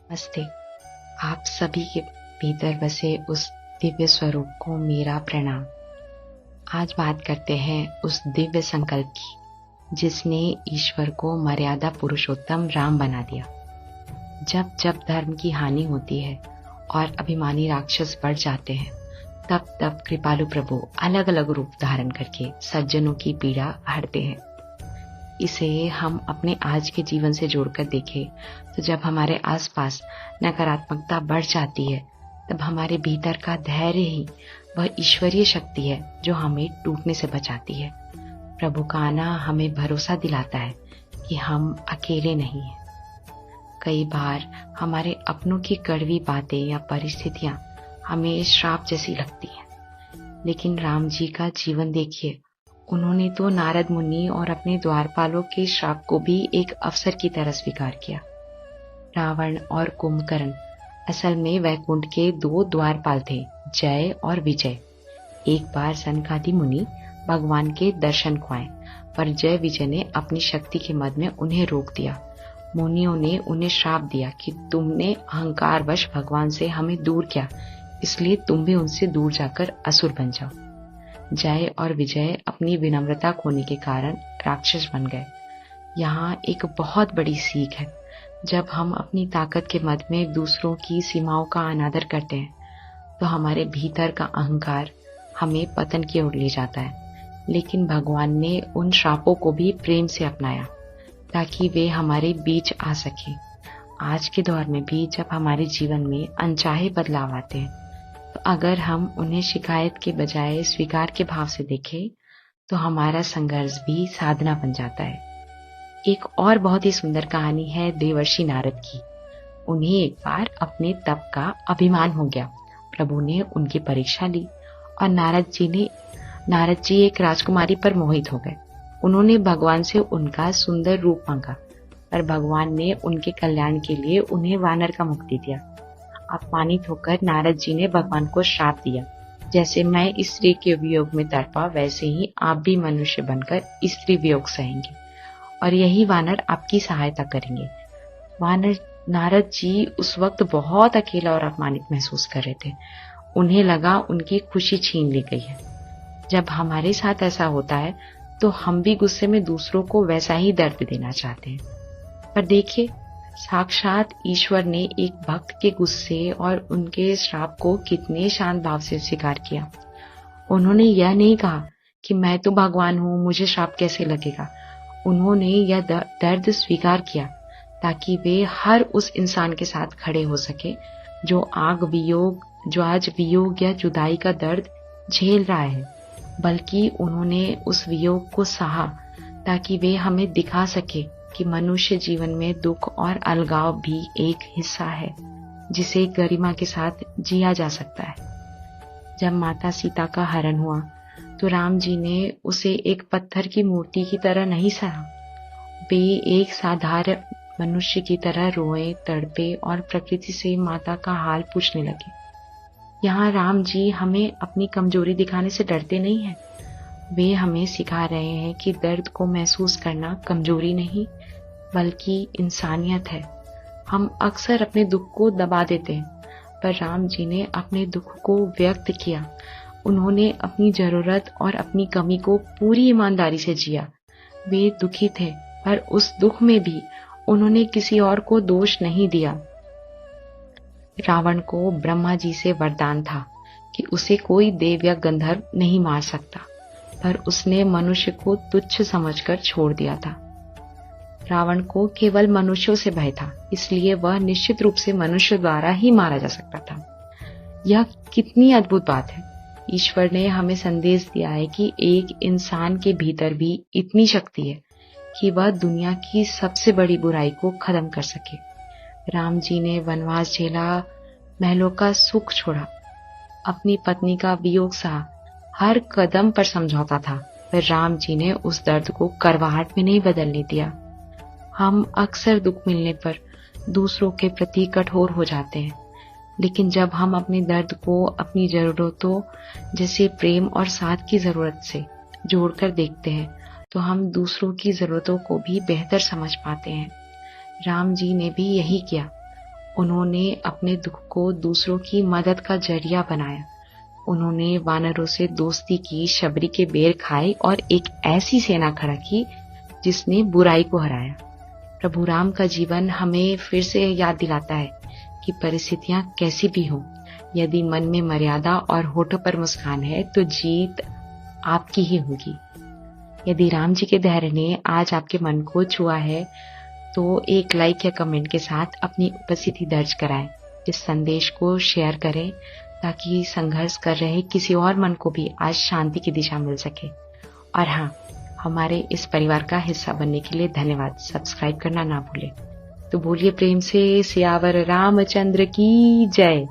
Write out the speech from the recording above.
नमस्ते। आप सभी के भीतर बसे उस दिव्य स्वरूप को मेरा प्रणाम। आज बात करते हैं उस दिव्य संकल्प की जिसने ईश्वर को मर्यादा पुरुषोत्तम राम बना दिया। जब जब धर्म की हानि होती है और अभिमानी राक्षस बढ़ जाते हैं, तब तब कृपालु प्रभु अलग अलग रूप धारण करके सज्जनों की पीड़ा हरते हैं। इसे हम अपने आज के जीवन से जोड़कर देखें तो जब हमारे आसपास नकारात्मकता बढ़ जाती है, तब हमारे भीतर का धैर्य ही वह ईश्वरीय शक्ति है जो हमें टूटने से बचाती है। प्रभु का आना हमें भरोसा दिलाता है कि हम अकेले नहीं हैं। कई बार हमारे अपनों की कड़वी बातें या परिस्थितियां हमें श्राप जैसी लगती हैं, लेकिन राम जी का जीवन देखिए। उन्होंने तो नारद मुनि और अपने द्वारपालों के श्राप को भी एक अवसर की तरह स्वीकार किया। रावण और कुंभकर्ण असल में वैकुंठ के दो द्वारपाल थे, जय और विजय। एक बार सनकादि मुनि भगवान के दर्शन को आए, पर जय विजय ने अपनी शक्ति के मद में उन्हें रोक दिया। मुनियों ने उन्हें श्राप दिया कि तुमने अहंकारवश भगवान से हमें दूर किया, इसलिए तुम भी उनसे दूर जाकर असुर बन जाओ। जय और विजय अपनी विनम्रता खोने के कारण राक्षस बन गए। यहाँ एक बहुत बड़ी सीख है। जब हम अपनी ताकत के मद में दूसरों की सीमाओं का अनादर करते हैं, तो हमारे भीतर का अहंकार हमें पतन की ओर ले जाता है। लेकिन भगवान ने उन श्रापों को भी प्रेम से अपनाया ताकि वे हमारे बीच आ सके। आज के दौर में भी जब हमारे जीवन में अनचाहे बदलाव आते हैं, तो अगर हम उन्हें शिकायत के बजाय स्वीकार के भाव से देखें, तो हमारा संघर्ष भी साधना बन जाता है। एक और बहुत ही सुंदर कहानी है देवर्षि नारद की। उन्हें एक बार अपने तप का अभिमान हो गया। प्रभु ने उनकी परीक्षा ली और नारद जी एक राजकुमारी पर मोहित हो गए। उन्होंने भगवान से उनका सुंदर रूप मांगा, पर भगवान ने उनके कल्याण के लिए उन्हें वानर का मुख दे दिया। अपमानित होकर नारद जी ने भगवान को श्राप दिया, जैसे मैं स्त्री के वियोग में तड़पा, वैसे ही आप भी मनुष्य बनकर स्त्री वियोग सहेंगे और यही वानर आपकी सहायता करेंगे। नारद जी उस वक्त बहुत अकेला और अपमानित महसूस कर रहे थे। उन्हें लगा उनकी खुशी छीन ली गई है। जब हमारे साथ ऐसा होता है, तो हम भी गुस्से में दूसरों को वैसा ही दर्द देना चाहते हैं। पर देखिए, साक्षात ईश्वर ने एक भक्त के गुस्से और उनके श्राप को कितने शांत भाव से स्वीकार किया। उन्होंने यह नहीं कहा कि मैं तो भगवान हूँ, मुझे श्राप कैसे लगेगा। उन्होंने यह दर्द स्वीकार किया ताकि वे हर उस इंसान के साथ खड़े हो सके जो आज वियोग या जुदाई का दर्द झेल रहा है। बल्कि उन्होंने उस वियोग को सहा ताकि वे हमें दिखा सके कि मनुष्य जीवन में दुख और अलगाव भी एक हिस्सा है, जिसे गरिमा के साथ जिया जा सकता है। जब माता सीता का हरण हुआ, तो राम जी ने उसे एक पत्थर की मूर्ति की तरह नहीं सहा। वे एक साधारण मनुष्य की तरह रोए, तड़पे और प्रकृति से माता का हाल पूछने लगे। यहाँ राम जी हमें अपनी कमजोरी दिखाने से डरते नहीं हैं। वे हमें सिखा रहे हैं कि दर्द को महसूस करना कमजोरी नहीं, बल्कि इंसानियत है। हम अक्सर अपने दुख को दबा देते हैं, पर राम जी ने अपने दुख को व्यक्त किया। उन्होंने अपनी जरूरत और अपनी कमी को पूरी ईमानदारी से जिया। वे दुखी थे, पर उस दुख में भी उन्होंने किसी और को दोष नहीं दिया। रावण को ब्रह्मा जी से वरदान था कि उसे कोई देव या गंधर्व नहीं मार सकता, पर उसने मनुष्य को तुच्छ समझकर छोड़ दिया था। रावण को केवल मनुष्यों से भय था, इसलिए वह निश्चित रूप से मनुष्य द्वारा ही मारा जा सकता था। यह कितनी अद्भुत बात है। ईश्वर ने हमें संदेश दिया है कि एक इंसान के भीतर भी इतनी शक्ति है कि वह दुनिया की सबसे बड़ी बुराई को खत्म कर सके। राम जी ने वनवास झेला, महलों का सुख छोड़ा, अपनी पत्नी का वियोग सहा, हर कदम पर समझौता था, पर राम जी ने उस दर्द को करवाहट में नहीं बदलने दिया। हम अक्सर दुख मिलने पर दूसरों के प्रति कठोर हो जाते हैं, लेकिन जब हम अपने दर्द को अपनी जरूरतों जैसे प्रेम और साथ की जरूरत से जोड़कर देखते हैं, तो हम दूसरों की जरूरतों को भी बेहतर समझ पाते हैं। राम जी ने भी यही किया। उन्होंने अपने दुख को दूसरों की मदद का जरिया बनाया। उन्होंने वानरों से दोस्ती की, शबरी के बेर खाए और एक ऐसी सेना खड़ा की जिसने बुराई को हराया। प्रभु राम का जीवन हमें फिर से याद दिलाता है कि परिस्थितियां कैसी भी हों, यदि मन में मर्यादा और होठों पर मुस्कान है तो जीत आपकी ही होगी। यदि राम जी के धैर्य ने आज आपके मन को छुआ है तो एक लाइक या कमेंट के साथ अपनी उपस्थिति दर्ज कराएं। इस संदेश को शेयर करें ताकि संघर्ष कर रहे किसी और मन को भी आज शांति की दिशा मिल सके। और हाँ, हमारे इस परिवार का हिस्सा बनने के लिए धन्यवाद। सब्सक्राइब करना ना भूलें। तो बोलिए प्रेम से सियावर रामचंद्र की जय।